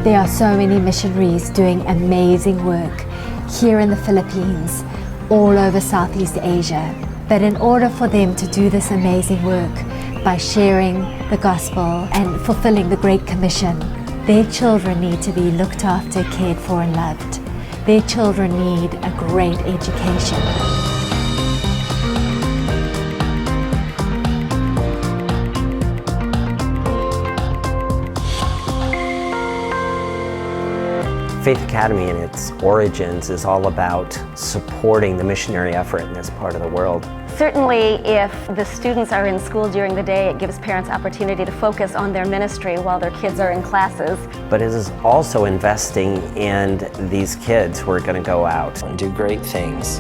There are so many missionaries doing amazing work here in the Philippines, all over Southeast Asia. But in order for them to do this amazing work by sharing the gospel and fulfilling the Great Commission, their children need to be looked after, cared for, and loved. Their children need a great education. Faith Academy in its origins is all about supporting the missionary effort in this part of the world. Certainly, if the students are in school during the day, it gives parents opportunity to focus on their ministry while their kids are in classes. But it is also investing in these kids who are going to go out and do great things.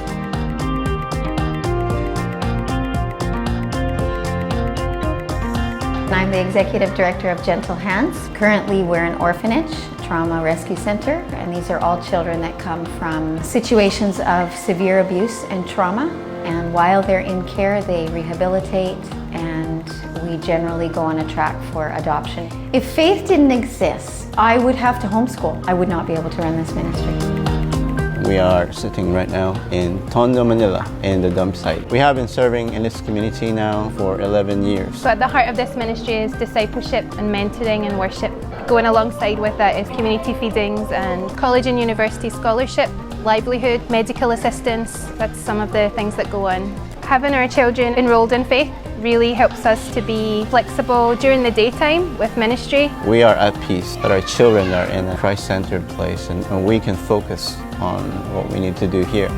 I'm the Executive Director of Gentle Hands. Currently, we're an orphanage, trauma rescue center, and these are all children that come from situations of severe abuse and trauma. And while they're in care, they rehabilitate, and we generally go on a track for adoption. If faith didn't exist, I would have to homeschool. I would not be able to run this ministry. We are sitting right now in Tondo, Manila, in the dump site. We have been serving in this community now for 11 years. So at the heart of this ministry is discipleship and mentoring and worship. Going alongside with that is community feedings and college and university scholarship, livelihood, medical assistance. That's some of the things that go on. Having our children enrolled in faith really helps us to be flexible during the daytime with ministry. We are at peace that our children are in a Christ-centered place, and we can focus on what we need to do here.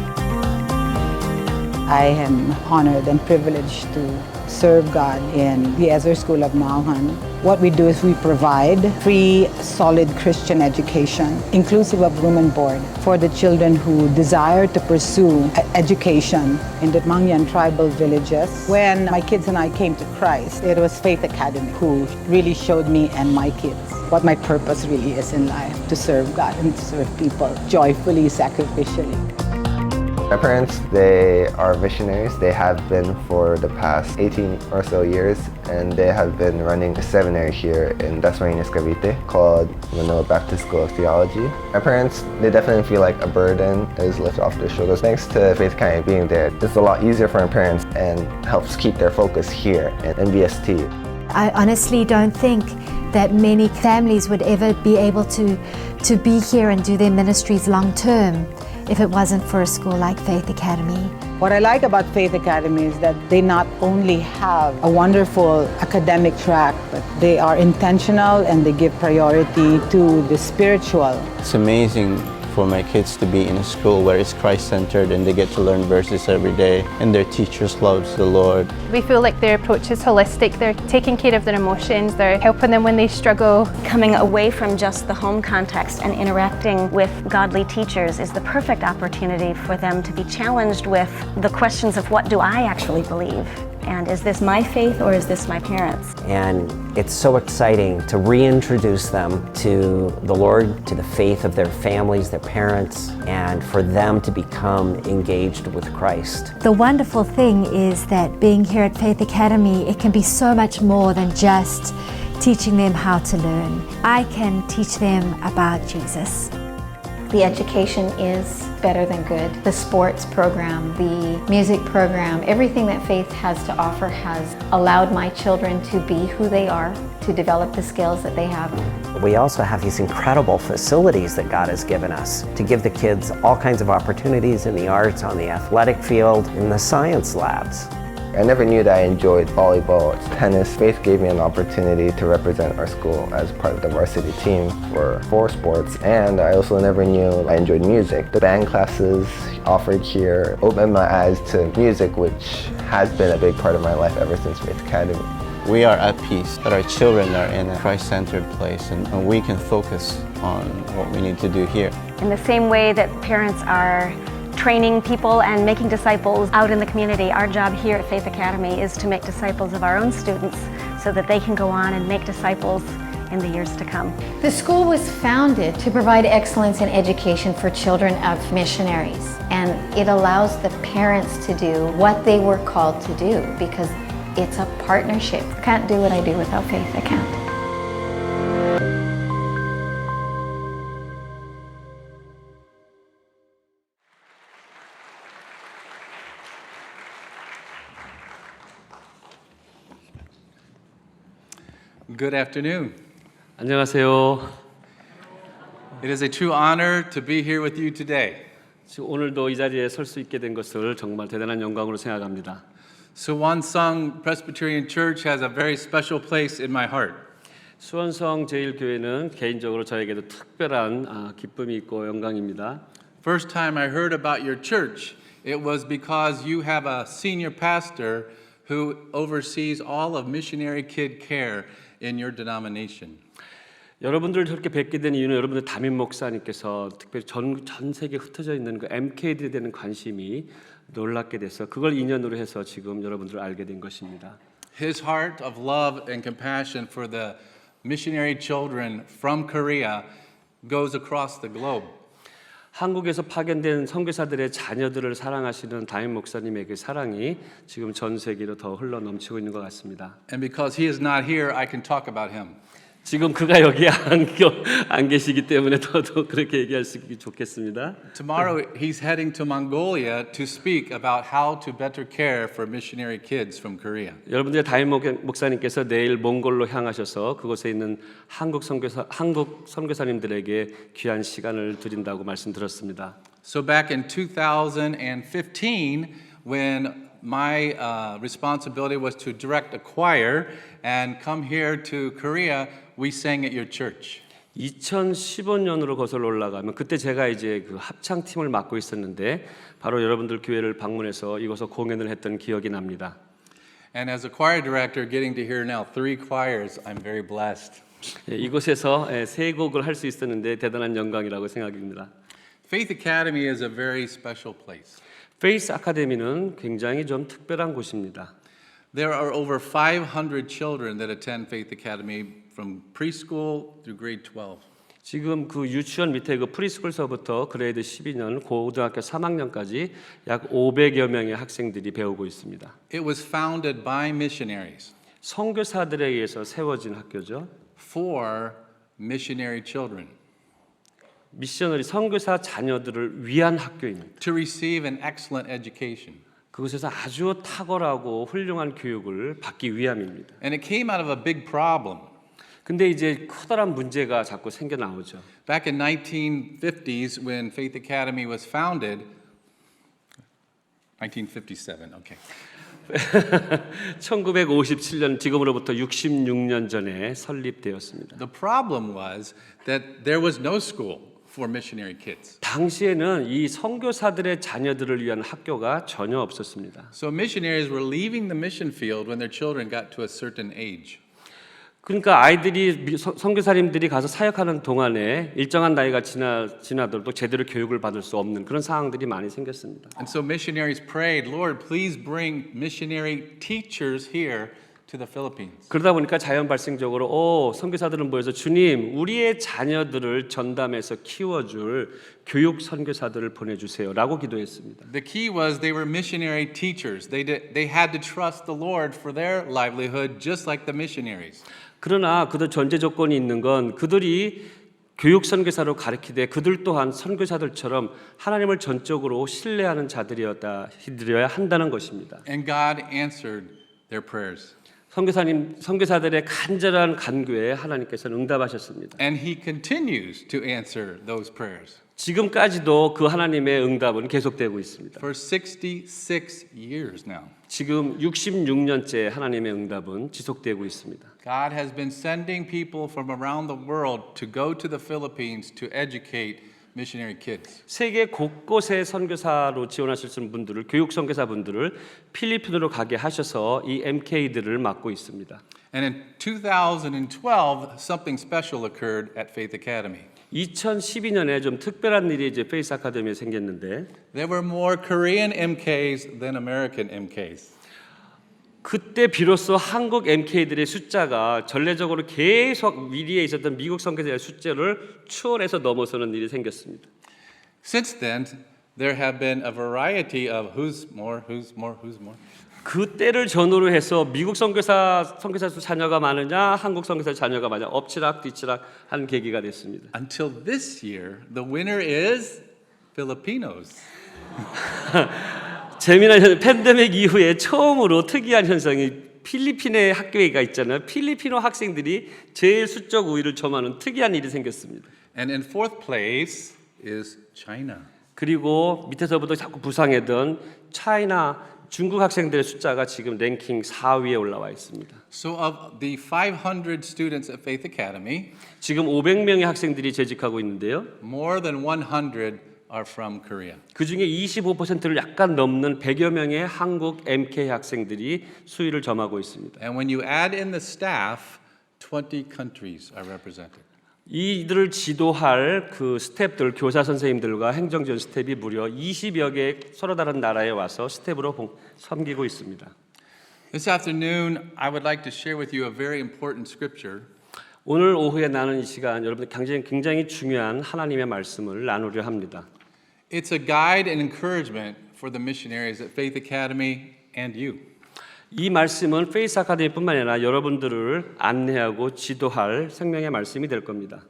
I am honored and privileged to serve God in the Ezra School of Nauhan. What we do is we provide free, solid Christian education, inclusive of room and board, for the children who desire to pursue education in the Mangyan tribal villages. When my kids and I came to Christ, it was Faith Academy who really showed me and my kids what my purpose really is in life, to serve God and to serve people joyfully, sacrificially. My parents, they are missionaries. They have been for the past 18 or so years, and they have been running a seminary here in Dasmariñas, Cavite called Manila Baptist School of Theology. My parents, they definitely feel like a burden is lifted off their shoulders. Thanks to Faith Academy being there, it's a lot easier for my parents and helps keep their focus here in MBST. I honestly don't think that many families would ever be able to be here and do their ministries long term if it wasn't for a school like Faith Academy. What I like about Faith Academy is that they not only have a wonderful academic track, but they are intentional and they give priority to the spiritual. It's amazing for my kids to be in a school where it's Christ-centered and they get to learn verses every day, and their teachers loves the Lord. We feel like their approach is holistic. They're taking care of their emotions, they're helping them when they struggle. Coming away from just the home context and interacting with godly teachers is the perfect opportunity for them to be challenged with the questions of what do I actually believe? And is this my faith or is this my parents'? And it's so exciting to reintroduce them to the Lord, to the faith of their families, their parents, and for them to become engaged with Christ. The wonderful thing is that being here at Faith Academy, it can be so much more than just teaching them how to learn. I can teach them about Jesus. The education is better than good. The sports program, the music program, everything that Faith has to offer has allowed my children to be who they are, to develop the skills that they have. We also have these incredible facilities that God has given us to give the kids all kinds of opportunities in the arts, on the athletic field, in the science labs. I never knew that I enjoyed volleyball, tennis. Faith gave me an opportunity to represent our school as part of the varsity team for 4 sports, and I also never knew I enjoyed music. The band classes offered here opened my eyes to music, which has been a big part of my life ever since Faith Academy. We are at peace that our children are in a Christ-centered place, and we can focus on what we need to do here. In the same way that parents are training people and making disciples out in the community, our job here at Faith Academy is to make disciples of our own students so that they can go on and make disciples in the years to come. The school was founded to provide excellence in education for children of missionaries, and it allows the parents to do what they were called to do because it's a partnership. I can't do what I do without Faith. I can't. Good afternoon. 안녕하세요. It is a true honor to be here with you today. 지금 오늘도 이 자리에 설 수 있게 된 것을 정말 대단한 영광으로 생각합니다. Suwonsang Presbyterian Church has a very special place in my heart. 수원성 제일교회는 개인적으로 저에게도 특별한 기쁨이 있고 영광입니다. First time I heard about your church, it was because you have a senior pastor who oversees all of missionary kid care in your denomination. 여러분들을 저렇게 뵙게 된 이유는 여러분들 담임 목사님께서 특별히 전 세계에 흩어져 있는 그 MK들에 대한 관심이 놀랍게 돼서 그걸 인연으로 해서 지금 여러분들을 알게 된 것입니다. His heart of love and compassion for the missionary children from Korea goes across the globe. 한국에서 파견된 선교사들의 자녀들을 사랑하시는 담임 목사님의 그 사랑이 지금 전 세계로 더 흘러 넘치고 있는 것 같습니다. And because he is not here, I can talk about him. 지금 그가 여기 안 계시기 때문에 더 그렇게 얘기할 수 있기 좋겠습니다. Tomorrow he's heading to Mongolia to speak about how to better care for missionary kids from Korea. 여러분들의 담임 목사님께서 내일 몽골로 향하셔서 그곳에 있는 한국 선교사님들에게 귀한 시간을 드린다고 말씀드렸습니다. So back in 2015, when my responsibility was to direct a choir and come here to Korea, we sang at your church. 2015년으로 거슬러 올라가면 그때 제가 이제 그 합창팀을 맡고 있었는데 바로 여러분들 교회를 방문해서 이곳에서 공연을 했던 기억이 납니다. And as a choir director, getting to hear now 3 choirs, I'm very blessed. 이곳에서 3곡을 할 수 있었는데 대단한 영광이라고 생각합니다. Faith Academy is a very special place. 페이스 아카데미는 굉장히 좀 특별한 곳입니다. There are over 500 children that attend Faith Academy from preschool through grade 12. 지금 그 유치원 밑에 그 프리스쿨서부터 그레이드 12년 고등학교 3학년까지 약 500여 명의 학생들이 배우고 있습니다. It was founded by missionaries 선교사들에 의해서 세워진 학교죠. for missionary children 미셔너리 선교사 자녀들을 위한 학교입니다. to receive an excellent education. 그곳에서 아주 탁월하고 훌륭한 교육을 받기 위함입니다. And it came out of a big problem. 근데 이제 커다란 문제가 자꾸 생겨 나오죠. Back in 1950s when Faith Academy was founded, 1957, okay. 1957년 지금으로부터 66년 전에 설립되었습니다. The problem was that there was no school for missionary kids. 당시에는 이 선교사들의 자녀들을 위한 학교가 전혀 없었습니다. So missionaries were leaving the mission field when their children got to a certain age. 그러니까 아이들이 선교사님들이 가서 사역하는 동안에 일정한 나이가 지나도록 제대로 교육을 받을 수 없는 그런 상황들이 많이 생겼습니다. And so missionaries prayed, Lord, please bring missionary teachers here to the Philippines. 그러다 보니까 자연 발생적으로 선교사들은 모여서 주님, 우리의 자녀들을 전담해서 키워줄 교육 선교사들을 보내주세요라고 기도했습니다. The key was they were missionary teachers. They had to trust the Lord for their livelihood, just like the missionaries. 그러나 그들 전제 조건이 있는 건 그들이 교육 선교사로 가르치되 그들 또한 선교사들처럼 하나님을 전적으로 신뢰하는 자들이어야 한다는 것입니다. And God answered their prayers. 선교사들의 간절한 간구에 하나님께서는 응답하셨습니다. And He continues to answer those prayers. 지금까지도 그 하나님의 응답은 계속되고 있습니다. For 66 years now. 지금 66년째 하나님의 응답은 지속되고 있습니다. God has been sending people from around the world to go to the Philippines to educate missionary kids. 세계 곳곳에 선교사로 지원하실 분들을 교육 선교사분들을 필리핀으로 가게 하셔서 이 MK들을 맡고 있습니다. And in 2012, something special occurred at Faith Academy. 2012년에 좀 특별한 일이 이제 페이스 아카데미에 생겼는데 There were more Korean MKs than American MKs. 그때 비로소 한국 MK들의 숫자가 전례적으로 계속 위리에 있었던 미국 선교사의 숫자를 추월해서 넘어서는 일이 생겼습니다. Since then, there have been a variety of who's more. 그 때를 전후로 해서 미국 선교사 수 자녀가 많으냐, 한국 선교사 자녀가 많으냐, 엎치락 뒤치락 하는 계기가 됐습니다. Until this year, the winner is Filipinos. 재미난 팬데믹 이후에 처음으로 특이한 현상이 필리핀의 학교가 있잖아요. 필리핀어 학생들이 제일 수적 우위를 점하는 특이한 일이 생겼습니다. And in fourth place is China. 그리고 밑에서부터 자꾸 부상하던 차이나 중국 학생들의 숫자가 지금 랭킹 4위에 올라와 있습니다. So of the 500 students at Faith Academy, 지금 500명의 학생들이 재직하고 있는데요. more than 100 are from Korea. 그 중에 25%를 약간 넘는 100여 명의 한국 MK 학생들이 수위를 점하고 있습니다. And when you add in the staff, 20 countries are represented. 이들을 지도할 그 스태프들, 교사 선생님들과 행정전 스태프이 무려 20여 개 서로 다른 나라에 와서 스태프로 섬기고 있습니다. This afternoon, I would like to share with you a very important scripture. 오늘 오후에 나눈 이 시간 여러분들 굉장히 중요한 하나님의 말씀을 나누려 합니다. It's a guide and encouragement for the missionaries at Faith Academy and you. 이 말씀은 페이스 아카데미뿐만 아니라 여러분들을 안내하고 지도할 생명의 말씀이 될 겁니다.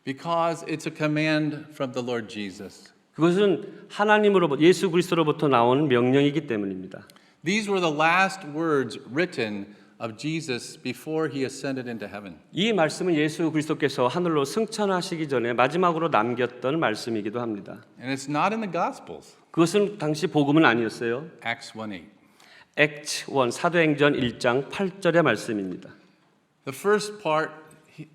Because it's a command from the Lord Jesus. 그것은 하나님으로부터 예수 그리스도로부터 나온 명령이기 때문입니다. These were the last words written of Jesus before he ascended into heaven. 이 말씀은 예수 그리스도께서 하늘로 승천하시기 전에 마지막으로 남겼던 말씀이기도 합니다. And it's not in the Gospels. 그것은 당시 복음은 아니었어요. Acts 1:8. Acts 1 사도행전 1장 8절의 말씀입니다. The first part,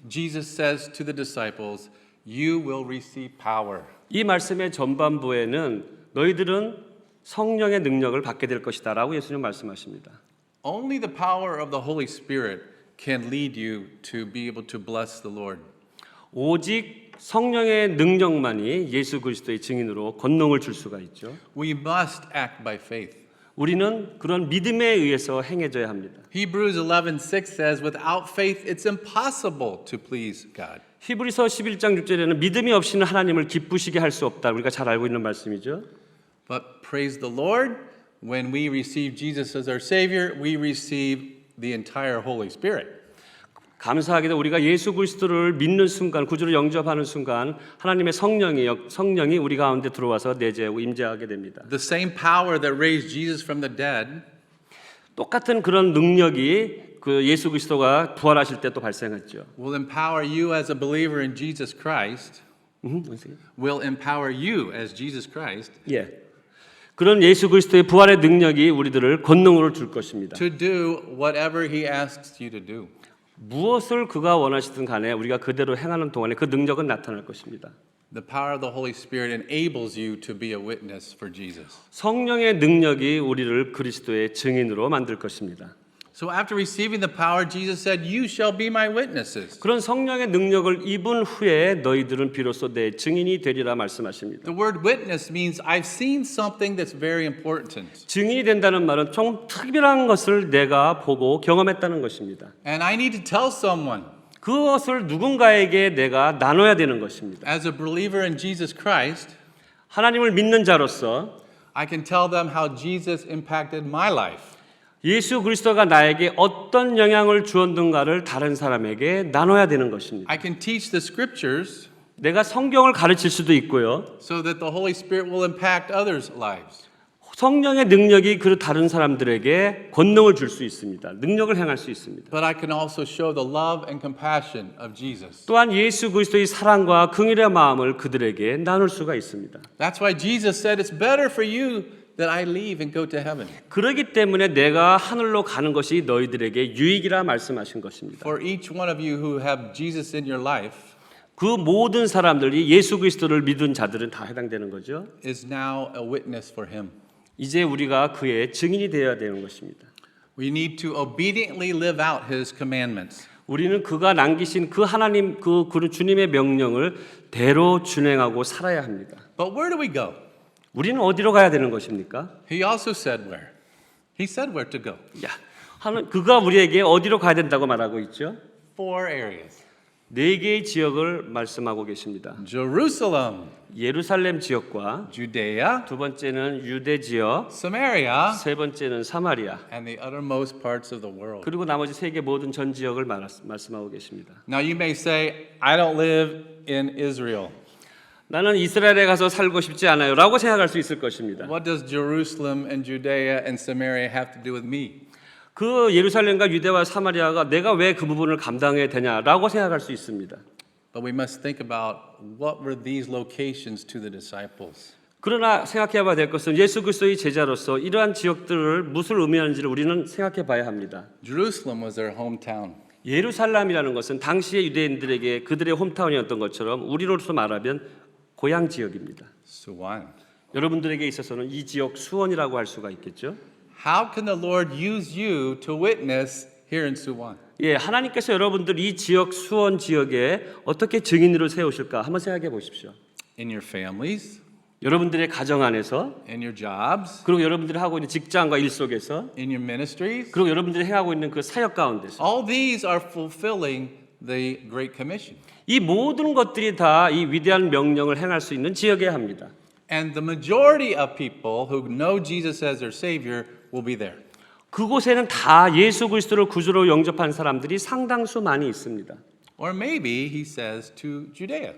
Jesus says to the disciples, "You will receive power." 이 말씀의 전반부에는 너희들은 성령의 능력을 받게 될 것이다라고 예수님 말씀하십니다. Only the power of the Holy Spirit can lead you to be able to bless the Lord. 오직 성령의 능력만이 예수 그리스도의 증인으로 권능을 줄 수가 있죠. We must act by faith. 우리는 그런 믿음에 의해서 행해져야 합니다. Hebrews 11:6 says, "Without faith, it's impossible to please God." 히브리서 11장 6절에는 믿음이 없이는 하나님을 기쁘시게 할 수 없다. 우리가 잘 알고 있는 말씀이죠. But praise the Lord, when we receive Jesus as our Savior, we receive the entire Holy Spirit. 감사하게도 우리가 예수 그리스도를 믿는 순간, 구주를 영접하는 순간 하나님의 성령이 우리 가운데 들어와서 내재하고 임재하게 됩니다. The same power that raised Jesus from the dead 똑같은 그런 능력이 그 예수 그리스도가 부활하실 때 또 발생했죠. will empower you as a believer in Jesus Christ. Will empower you as Jesus Christ. 예. 그런 예수 그리스도의 부활의 능력이 우리들을 권능으로 줄 것입니다. To do whatever he asks you to do. 무엇을 그가 원하시든 간에 우리가 그대로 행하는 동안에 그 능력은 나타날 것입니다. The power of the Holy Spirit enables you to be a witness for Jesus. 성령의 능력이 우리를 그리스도의 증인으로 만들 것입니다. So after receiving the power, Jesus said, "You shall be my witnesses." 그런 성령의 능력을 입은 후에 너희들은 비로소 내 증인이 되리라 말씀하십니다. The word witness means I've seen something that's very important. 증인이 된다는 말은 좀 특별한 것을 내가 보고 경험했다는 것입니다. And I need to tell someone. 그것을 누군가에게 내가 나눠야 되는 것입니다. As a believer in Jesus Christ, 하나님을 믿는 자로서 I can tell them how Jesus impacted my life. 예수 그리스도가 나에게 어떤 영향을 주었는가를 다른 사람에게 나눠야 되는 것입니다. I can teach the scriptures 내가 성경을 가르칠 수도 있고요. so that the Holy Spirit will impact others' lives. 성령의 능력이 그 다른 사람들에게 권능을 줄 수 있습니다. 능력을 행할 수 있습니다. But I can also show the love and compassion of Jesus. 또한 예수 그리스도의 사랑과 긍휼의 마음을 그들에게 나눌 수가 있습니다. That's why Jesus said it's better for you that I leave and go to heaven. 그렇기 때문에 내가 하늘로 가는 것이 너희들에게 유익이라 말씀하신 것입니다. For each one of you who have Jesus in your life 그 모든 사람들이 예수 그리스도를 믿은 자들은 다 해당되는 거죠. is now a witness for him. 이제 우리가 그의 증인이 되어야 되는 것입니다. We need to obediently live out his commandments. 우리는 그가 남기신 그 하나님 그 주님의 명령을 대로 준행하고 살아야 합니다. But where do we go? 우리는 어디로 가야 되는 것입니까? He also said where. He said where to go. 그가 우리에게 어디로 가야 된다고 말하고 있죠? 4 areas. 4개의 지역을 말씀하고 계십니다. Jerusalem, 예루살렘 지역과 Judea, 두 번째는 유대 지역, Samaria, 세 번째는 사마리아, and the uttermost parts of the world. 그리고 나머지 세계 모든 전 지역을 말씀하고 계십니다. Now you may say, I don't live in Israel. 나는 이스라엘에 가서 살고 싶지 않아요 라고 생각할 수 있을 것입니다. What does Jerusalem and Judea and Samaria have to do with me? 그 예루살렘과 유대와 사마리아가 내가 왜 그 부분을 감당해야 되냐라고 생각할 수 있습니다. But we must think about what were these locations to the disciples. 그러나 생각해 봐야 될 것은 예수 그리스도의 제자로서 이러한 지역들을 무엇을 의미하는지를 우리는 생각해 봐야 합니다. Jerusalem was their hometown. 예루살렘이라는 것은 당시의 유대인들에게 그들의 홈타운이었던 것처럼 우리로서 말하면 고향 지역입니다. Suwan. 여러분들에게 있어서는 이 지역 수원이라고 할 수가 있겠죠. How can the Lord use you to witness here in Suwan? 예, 하나님께서 여러분들 이 지역 수원 지역에 어떻게 증인으로 세우실까 한번 생각해 보십시오. In your families, 여러분들의 가정 안에서, in your jobs, 그리고 여러분들이 하고 있는 직장과 일 속에서, in your ministries. 그리고 여러분들이 행하고 있는 그 사역 가운데서 All these are fulfilling the Great Commission. 이 모든 것들이 다 이 위대한 명령을 행할 수 있는 지역이어야 합니다. And the majority of people who know Jesus as their Savior will be there. 그곳에는 다 예수 그리스도를 구주로 영접한 사람들이 상당수 많이 있습니다. Or maybe he says to Judea.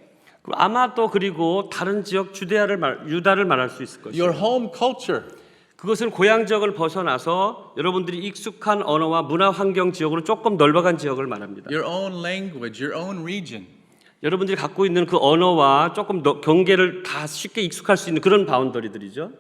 아마 또 그리고 다른 지역 유다를 말할 수 있을 것이에요. Your home culture. 그것은 고향 지역을 벗어나서 여러분들이 익숙한 언어와 문화 환경 지역으로 조금 넓어간 지역을 말합니다. Your own language, your own region. 여러분들이 갖고 있는 그 언어와 조금 경계를 다 쉽게 익숙할 수 있는 그런 바운더리들이죠.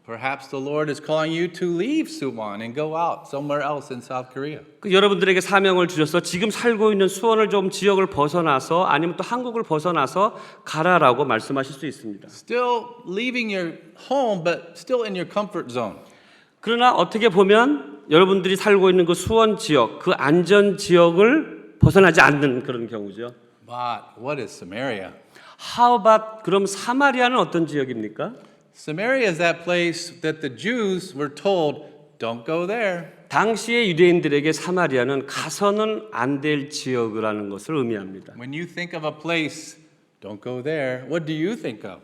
Perhaps the Lord is calling you to leave Suwon and go out somewhere else in South Korea. 여러분들에게 사명을 주셔서 지금 살고 있는 수원을 좀 지역을 벗어나서 아니면 또 한국을 벗어나서 가라라고 말씀하실 수 있습니다. Still leaving your home, but still in your comfort zone. 그러나 어떻게 보면 여러분들이 살고 있는 그 수원 지역, 그 안전 지역을 벗어나지 않는 그런 경우죠. But what is Samaria? How about 그럼 사마리아는 어떤 지역입니까? Samaria is that place that the Jews were told, don't go there. 당시의 유대인들에게 사마리아는 가서는 안 될 지역이라는 것을 의미합니다. When you think of a place, don't go there, what do you think of?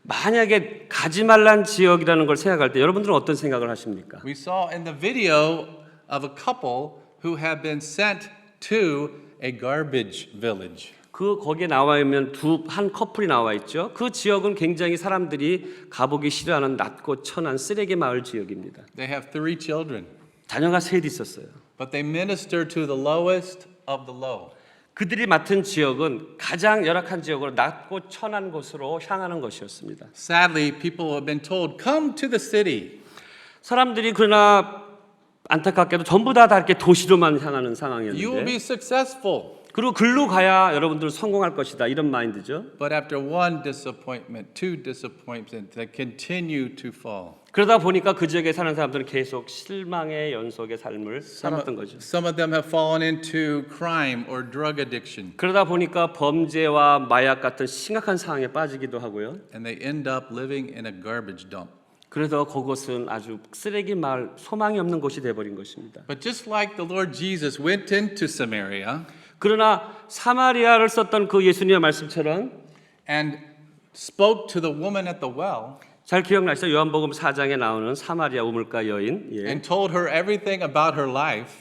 만약에 가지 말란 지역이라는 걸 생각할 때 여러분들은 어떤 생각을 하십니까? We saw in the video of a couple who had been sent to a garbage village. 거기에 나와 있는 한 커플이 나와 있죠. 그 지역은 굉장히 사람들이 가보기 싫어하는 낮고 천한 쓰레기 마을 지역입니다. They have 3 children. 자녀가 셋 있었어요. But they minister to the lowest of the low. 그들이 맡은 지역은 가장 열악한 지역으로 낮고 천한 곳으로 향하는 것이었습니다. Sadly, people have been told, come to the city. 사람들이 그러나 안타깝게도 전부 다 이렇게 도시로만 향하는 You will be 상황이었는데 successful. 그리고 글로 가야 여러분들은 성공할 것이다 이런 마인드죠. But after one disappointment, 2 disappointments, they continue to fall. 그러다 보니까 그 지역에 사는 사람들은 계속 실망의 연속의 삶을 살았던 거죠. Some of them have fallen into crime or drug addiction. 그러다 보니까 범죄와 마약 같은 심각한 상황에 빠지기도 하고요. And they end up living in a garbage dump. 그래서 그곳은 아주 쓰레기 마을, 소망이 없는 곳이 돼버린 것입니다. But just like the Lord Jesus went into Samaria 그러나 사마리아를 썼던 그 예수님의 말씀처럼 and spoke to the woman at the well 잘 기억나시죠? 요한복음 4장에 나오는 사마리아 우물가 여인. 예. and told her everything about her life,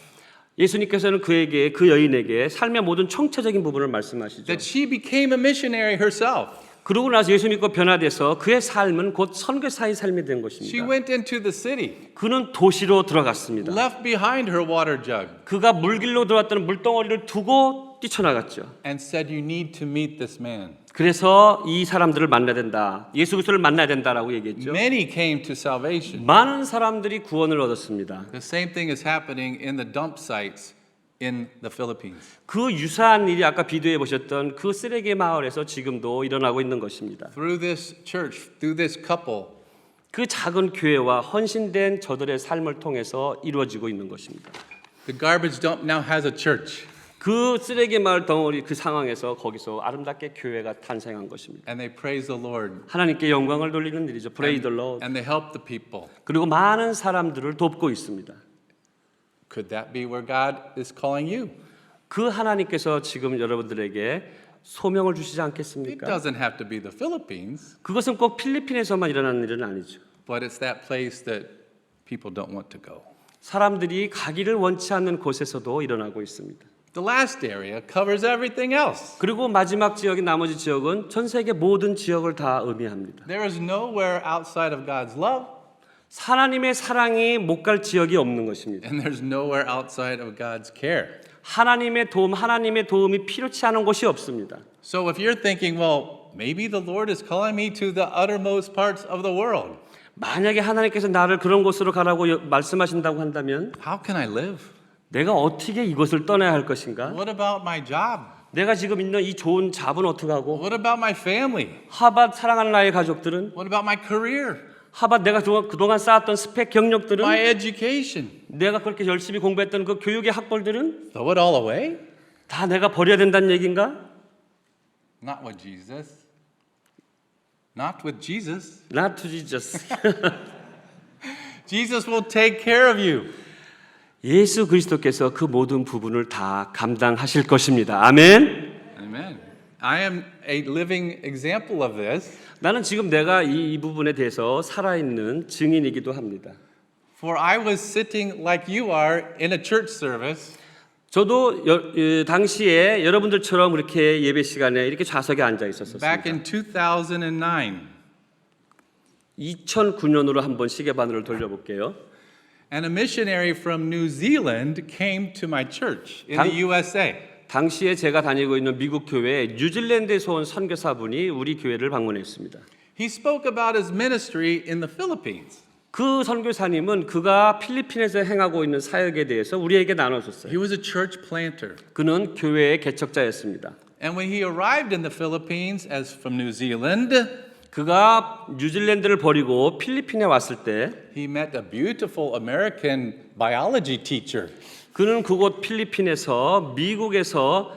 예수님께서는 그 여인에게 삶의 모든 총체적인 부분을 말씀하시죠. that she became a missionary herself. 그러고 나서 예수 믿고 변화돼서 그의 삶은 곧 선교사의 삶이 된 She 것입니다. went into the city, 그는 도시로 들어갔습니다. left behind her water jug, 그가 물길로 들어왔던 물덩어리를 두고 뛰쳐나갔죠. and said, you need to meet this man. 그래서 이 사람들을 만나야 된다. 예수 그리스도를 만나야 된다라고 얘기했죠. Many came to salvation. 많은 사람들이 구원을 얻었습니다. The same thing is happening in the dump sites in the Philippines. 그 유사한 일이 아까 비디오에 보셨던 그 쓰레기 마을에서 지금도 일어나고 있는 것입니다. Through this church, through this couple, 그 작은 교회와 헌신된 저들의 삶을 통해서 이루어지고 있는 것입니다. the garbage dump now has a church. 그 쓰레기 마을 덩어리 그 상황에서 거기서 아름답게 교회가 탄생한 것입니다. And they praise the Lord. 하나님께 영광을 돌리는 일이죠. Praise the Lord. And they help the people. 그리고 많은 사람들을 돕고 있습니다. Could that be where God is calling you? 그 하나님께서 지금 여러분들에게 소명을 주시지 It 않겠습니까? doesn't have to be the Philippines, 그것은 꼭 필리핀에서만 일어나는 일은 아니죠. but it's that place that people don't want to go. 사람들이 가기를 원치 않는 곳에서도 일어나고 있습니다. The last area covers everything else. 그리고 마지막 지역인 나머지 지역은 전 세계 모든 지역을 다 의미합니다. There is nowhere outside of God's love. 하나님의 사랑이 못 갈 지역이 없는 것입니다. And there's nowhere outside of God's care. 하나님의 도움이 필요치 않은 곳이 없습니다. So if you're thinking, well, maybe the Lord is calling me to the uttermost parts of the world. 만약에 하나님께서 나를 그런 곳으로 가라고 말씀하신다고 한다면 How can I live? 내가 어떻게 이곳을 떠나야 할 것인가? What about my job? 내가 지금 있는 이 좋은 잡은 어떻게 하고? What about my family? 하밭 사랑하는 나의 가족들은? What about my career? 하밭 내가 그동안 쌓았던 스펙 경력들은? My education? 내가 그렇게 열심히 공부했던 그 교육의 학벌들은? Throw it all away? 다 내가 버려야 된다는 얘기인가? Not with Jesus. Not with Jesus. Not to Jesus. Jesus will take care of you. 예수 그리스도께서 그 모든 부분을 다 감당하실 것입니다. 아멘. Amen. I am a living example of this. 나는 지금 내가 이 부분에 대해서 살아있는 증인이기도 합니다. For I was sitting like you are in a church service. 저도 당시에 여러분들처럼 그렇게 예배 시간에 이렇게 좌석에 앉아 있었습니다. Back in 2009. 2009년으로 한번 시계바늘을 돌려볼게요. And a missionary from New Zealand came to my church in the USA. 당시에 제가 다니고 있는 미국 교회에 뉴질랜드에서 온 선교사분이 우리 교회를 방문했습니다. He spoke about his ministry in the Philippines. 그 선교사님은 그가 필리핀에서 행하고 있는 사역에 대해서 우리에게 나눠줬어요. He was a church planter. 그는 교회의 개척자였습니다. And when he arrived in the Philippines as from New Zealand, 그가 뉴질랜드를 버리고 필리핀에 왔을 때 he met a beautiful American biology teacher. 그는 그곳 필리핀에서 미국에서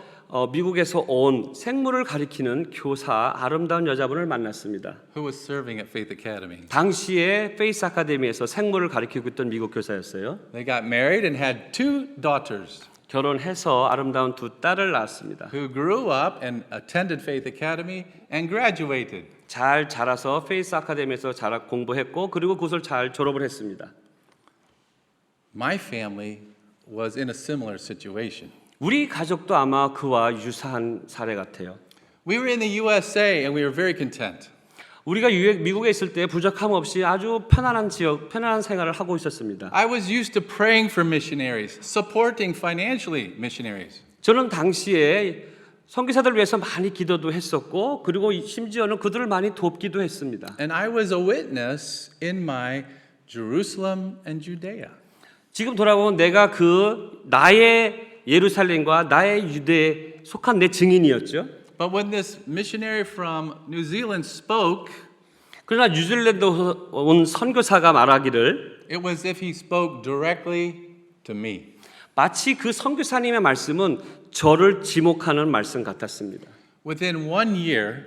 온 생물을 가리키는 교사 아름다운 여자분을 만났습니다. Who was serving at Faith Academy. 당시에 페이스 아카데미에서 생물을 가리키고 있던 미국 교사였어요. They got married and had 2 daughters. 결혼해서 아름다운 2 딸을 낳았습니다. Who grew up and attended Faith Academy and graduated. 잘 자라서 페이스 아카데미에서 공부했고 그리고 그것을 잘 졸업을 했습니다. My family was in a similar situation. 우리 가족도 아마 그와 유사한 사례 같아요. We were in the USA and we were very content. 우리가 미국에 있을 때 부족함 없이 아주 편안한 생활을 하고 있었습니다. I was used to praying for missionaries, supporting financially missionaries. 저는 당시에 선교사들을 위해서 많이 기도도 했었고 그리고 심지어는 그들을 많이 돕기도 했습니다. And I was a witness in my Jerusalem and Judea. 지금 돌아보면 내가 나의 예루살렘과 나의 유대에 속한 내 증인이었죠. But when this missionary from New Zealand spoke, 그러나 뉴질랜드 온 선교사가 말하기를 it was as if he spoke directly to me. 마치 그 선교사님의 말씀은 저를 지목하는 말씀 같았습니다. Within 1 year,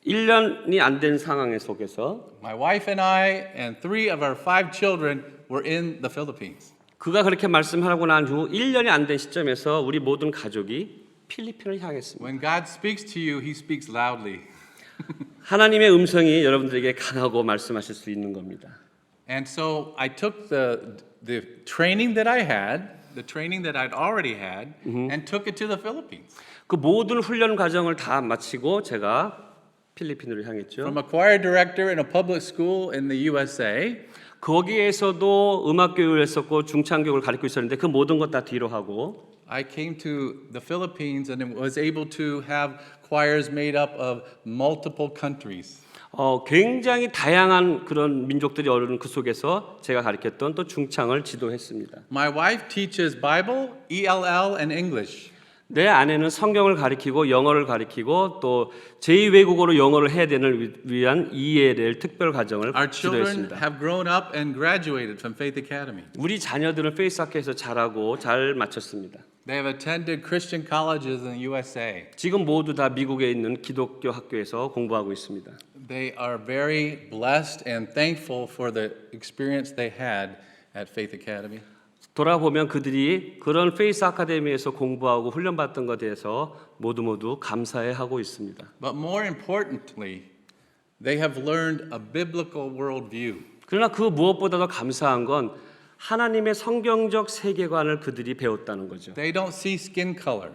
1년이 안 된 상황 속에서 my wife and I and 3 of our 5 children were in the Philippines. 그가 그렇게 말씀하고 난 후 1년이 안 된 시점에서 우리 모든 가족이 필리핀을 향했습니다. When God speaks to you, he speaks loudly. 하나님의 음성이 여러분들에게 강하고 말씀하실 수 있는 겁니다. And so I took the training that I had, the training that I'd already had, and took it to the Philippines. 그 모든 훈련 과정을 다 마치고 제가 필리핀으로 향했죠. From a choir director in a public school in the USA, 거기에서도 음악 교육을 했었고 중창 교육을 가르치고 있었는데 그 모든 것 다 뒤로 하고 I came to the Philippines and was able to have choirs made up of multiple countries. 굉장히 다양한 그런 민족들이 어른 그 속에서 제가 가르쳤던 또 중창을 지도했습니다. My wife teaches Bible, ELL, and English. 내 아내는 성경을 가르치고 영어를 가르치고 또 제2외국어로 영어를 해야 되는 위한 ELL 특별 과정을 Our children 지도했습니다. have grown up and graduated from Faith Academy. 우리 자녀들은 페이스 학교에서 잘하고 잘 마쳤습니다. They have attended Christian colleges in the USA. 지금 모두 다 미국에 있는 기독교 학교에서 공부하고 있습니다. They are very blessed and thankful for the experience they had at Faith Academy. 돌아보면 그들이 그런 페이스 아카데미에서 공부하고 훈련받던 것에 대해서 모두 감사해하고 있습니다. But more importantly, they have learned a biblical worldview. 그러나 그 무엇보다도 감사한 건 하나님의 성경적 세계관을 그들이 배웠다는 거죠. They don't see skin color.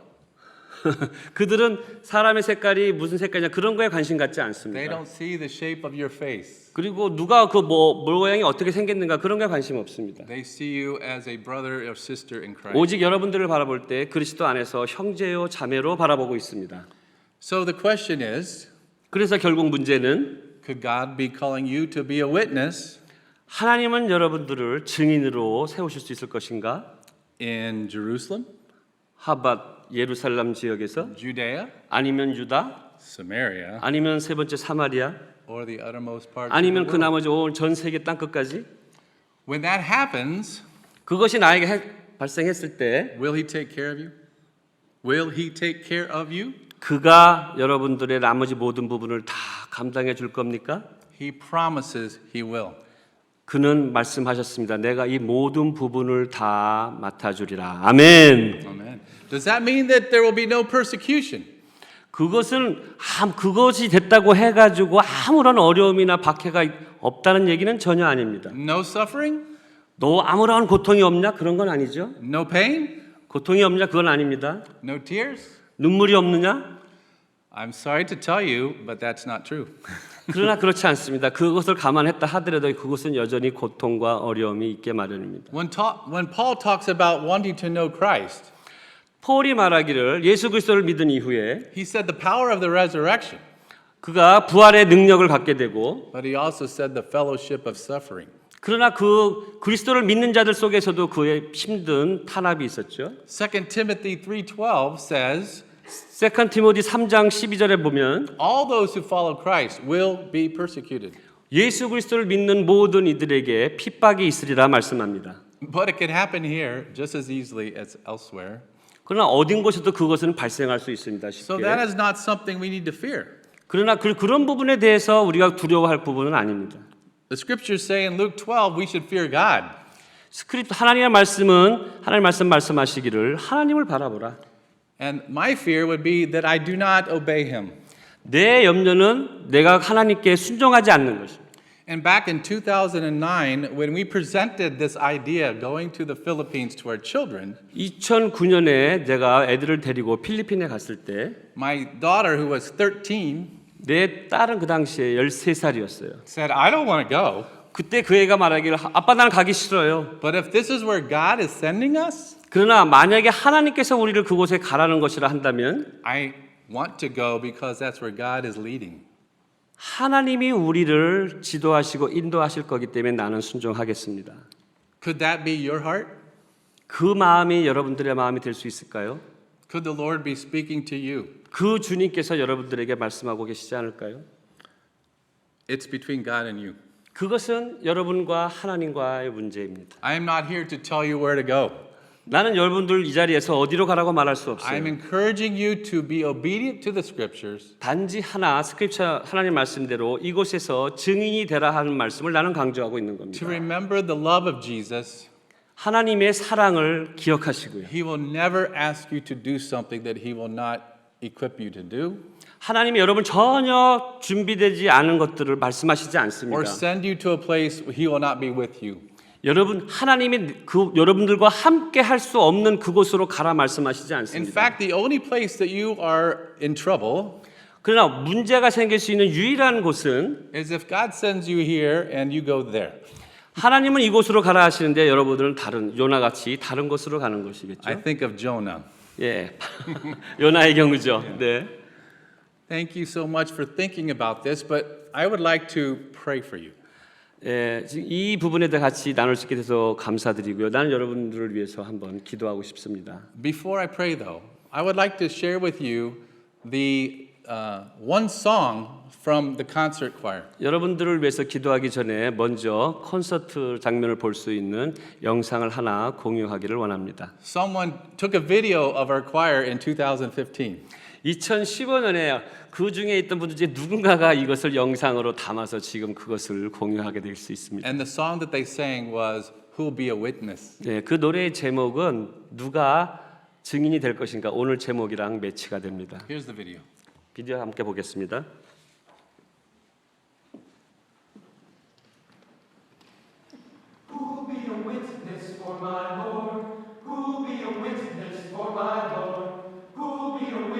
그들은 사람의 색깔이 무슨 색깔이냐 그런 거에 관심 갖지 They 않습니다. don't see the shape of your face. 그리고 누가 그 모양이 어떻게 생겼는가 그런 거에 관심 없습니다. They see you as a brother or sister in Christ. 오직 여러분들을 바라볼 때 그리스도 안에서 형제요 자매로 바라보고 있습니다. So the question is, 그래서 결국 문제는 could God be calling you to be a witness 하나님은 여러분들을 증인으로 세우실 수 있을 것인가? in Jerusalem, 하밧 예루살렘 지역에서 Judea, 아니면 유다 Samaria, 아니면 세 번째 사마리아 or the uttermost parts of the 아니면 그 world? 나머지 온 전 세계 땅 끝까지 When that happens, 그것이 나에게 발생했을 때 will He take care of you? Will He take care of you? 그가 여러분들의 나머지 모든 부분을 다 감당해 줄 겁니까? He promises He will. 그는 말씀하셨습니다. 내가 이 모든 부분을 다 맡아주리라. 아멘. Amen. Does that mean that there will be no persecution? 그것이 됐다고 해가지고 아무런 어려움이나 박해가 없다는 얘기는 전혀 아닙니다. No suffering? 너 아무런 고통이 없냐? 그런 건 아니죠. No pain? 고통이 없냐? 그건 아닙니다. No tears? 눈물이 없느냐? I'm sorry to tell you, but that's not true. 그러나 그렇지 않습니다. 그것을 감안했다 하더라도 그것은 여전히 고통과 어려움이 있게 마련입니다. When Paul talks about wanting to know Christ, 폴이 말하기를 예수 그리스도를 믿은 이후에 he said the power of the resurrection, 그가 부활의 능력을 갖게 되고 but he also said the fellowship of suffering. 그러나 그 그리스도를 믿는 자들 속에서도 그의 힘든 탄압이 있었죠. 2 Timothy 3:12 says, 세컨 티모디 3장 12절에 보면 all those who follow Christ will be persecuted. 예수 그리스도를 믿는 모든 이들에게 핍박이 있으리라 말씀합니다. But it can happen here just as easily as elsewhere. 그러나 어딘 곳에도 그것은 발생할 수 있습니다. So 쉽게. that is not something we need to fear. 그러나 그런 부분에 대해서 우리가 두려워할 부분은 아닙니다. The scriptures say in Luke 12 we should fear God. 스크립트 하나님의 말씀은 하나님 말씀하시기를 하나님을 바라보라. And my fear would be that I do not obey him. 내 염려는 내가 하나님께 순종하지 않는 것입니다. And back in 2009, when we presented this idea going to the Philippines to our children, 2009년에 내가 애들을 데리고 필리핀에 갔을 때 my daughter, who was 13, 내 딸은 그 당시에 13살이었어요. said, I don't want to go. 그때 그 애가 말하기를 아빠 나는 가기 싫어요. But if this is where God is sending us, 그러나 만약에 하나님께서 우리를 그곳에 가라는 것이라 한다면 I want to go because that's where God is leading. 하나님이 우리를 지도하시고 인도하실 거기 때문에 나는 순종하겠습니다. Could that be your heart? 그 마음이 여러분들의 마음이 될 수 있을까요? Could the Lord be speaking to you? 그 주님께서 여러분들에게 말씀하고 계시지 않을까요? It's between God and you. 그것은 여러분과 하나님과의 문제입니다. I am not here to tell you where to go. 나는 여러분들 이 자리에서 어디로 가라고 말할 수 없어요. I'm encouraging you to be obedient to the scriptures. 단지 하나 스크립처 하나님 말씀대로 이곳에서 증인이 되라 하는 말씀을 나는 강조하고 있는 To 겁니다. remember the love of Jesus. 하나님의 사랑을 기억하시고요. He will never ask you to do something that he will not equip you to do 하나님이 여러분 전혀 준비되지 않은 것들을 말씀하시지 않습니다. or send you to a place where he will not be with you. 여러분 하나님이 여러분들과 함께 할 수 없는 그곳으로 가라 말씀하시지 In 않습니다. fact, the only place that you are in trouble 그러나 문제가 생길 수 있는 유일한 곳은 is if God sends you here and you go there. 하나님은 이곳으로 가라 하시는데 여러분들은 다른 요나같이 다른 곳으로 가는 것이겠죠. I think of Jonah. 예, 요나의 경우죠. 네. Thank you so much for thinking about this, but I would like to pray for you. 예, 지금 이 부분에 대해 같이 나눌 수 있게 돼서 감사드리고요. 나는 여러분들을 위해서 한번 기도하고 싶습니다. Before I pray, though, I would like to share with you the one song from the concert choir. 여러분들을 위해서 기도하기 전에 먼저 콘서트 장면을 볼 수 있는 영상을 하나 공유하기를 원합니다. Someone took a video of our choir in 2015. 2015년에 그 중에 있던 분들 중에 누군가가 이것을 영상으로 담아서 지금 그것을 공유하게 될 수 있습니다. And the song that they sang was Who Will Be a Witness. 네, 그 노래의 제목은 누가 증인이 될 것인가 오늘 제목이랑 매치가 됩니다. Here's the video. 비디오 함께 보겠습니다. Who'll be a witness for my Lord? Who'll be a witness for my Lord? Who'll be a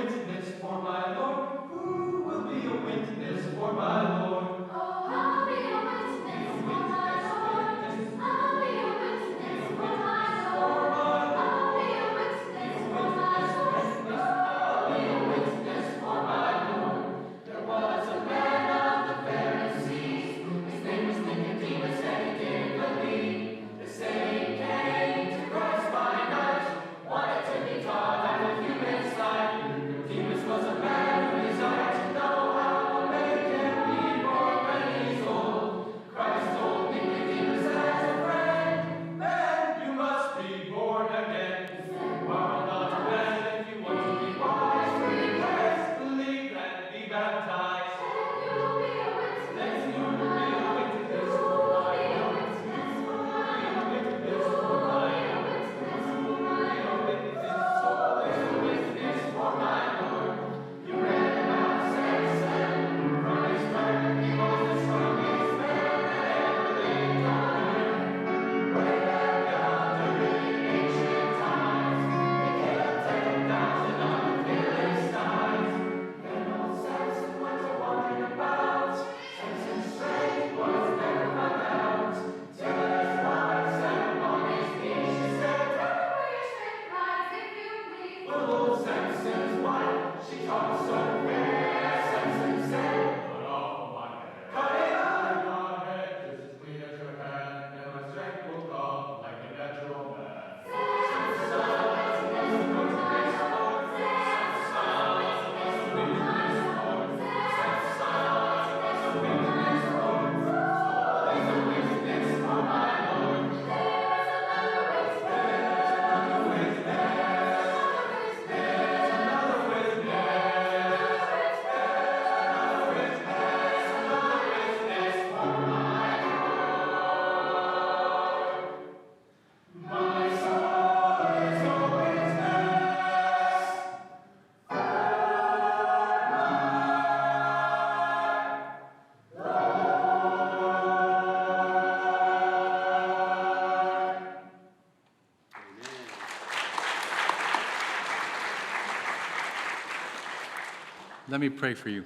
Let me pray for you.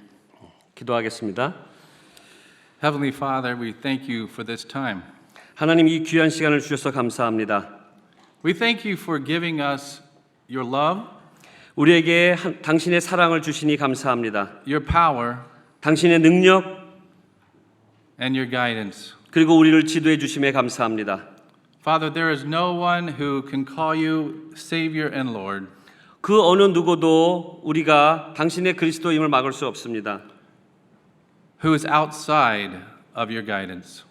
기도하겠습니다. Heavenly Father, we thank you for this time. 하나님 이 귀한 시간을 주셔서 감사합니다. We thank you for giving us your love, 우리에게 당신의 사랑을 주시니 감사합니다. your power, 당신의 능력 and your guidance. 그리고 우리를 지도해 주심에 감사합니다. Father, there is no one who can call you Savior and Lord 그 어느 누구도 우리가 당신의 그리스도임을 막을 수 없습니다. who is outside of your guidance.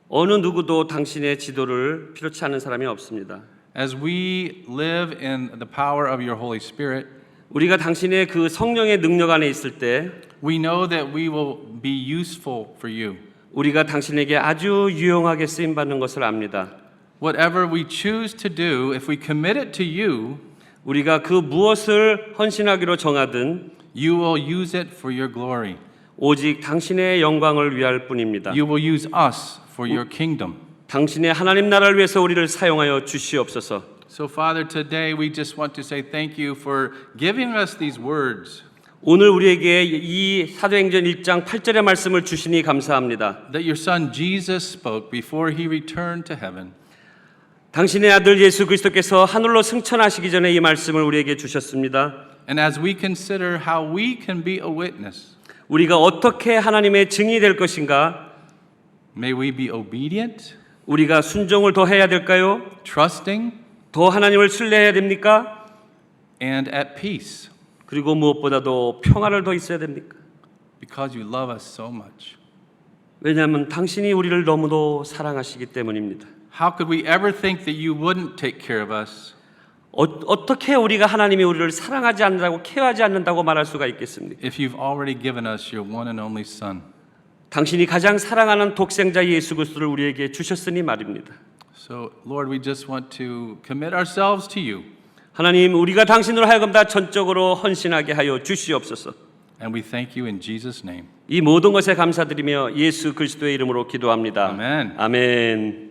어느 누구도 당신의 지도를 필요치 않은 사람이 없습니다. As we live in the power of your Holy Spirit, 우리가 당신의 그 성령의 능력 안에 있을 때 we know that we will be useful for you. 우리가 당신에게 아주 유용하게 쓰임 받는 것을 압니다. Whatever we choose to do, if we commit it to you, 우리가 그 무엇을 헌신하기로 정하든 you will use it for your glory. 오직 당신의 영광을 위할 뿐입니다. You will use us for your kingdom. 당신의 하나님 나라를 위해서 우리를 사용하여 주시옵소서. So Father, today we just want to say thank you for giving us these words. 오늘 우리에게 이 사도행전 1장 8절의 말씀을 주시니 감사합니다. That your son Jesus spoke before he returned to heaven. 당신의 아들 예수 그리스도께서 하늘로 승천하시기 전에 이 말씀을 우리에게 주셨습니다. And as we consider how we can be a witness, 우리가 어떻게 하나님의 증인이 될 것인가? may we be obedient, 우리가 순종을 더 해야 될까요? trusting, 더 하나님을 신뢰해야 됩니까? and at peace, 그리고 무엇보다도 평화를 더 있어야 됩니까? because you love us so much. 왜냐하면 당신이 우리를 너무도 사랑하시기 때문입니다. How could we ever think that you wouldn't take care of us? 어떻게 우리가 하나님이 우리를 사랑하지 않는다고 케어하지 않는다고 말할 수가 있겠습니까? if you've already given us your one and only son? 당신이 가장 사랑하는 독생자 예수 그리스도를 우리에게 주셨으니 말입니다. So, Lord, we just want to commit ourselves to you. 하나님, 우리가 당신으로 하여금 다 전적으로 헌신하게 하여 주시옵소서. And we thank you in Jesus' name. 이 모든 것에 감사드리며 예수 그리스도의 이름으로 기도합니다. 아멘. 아멘.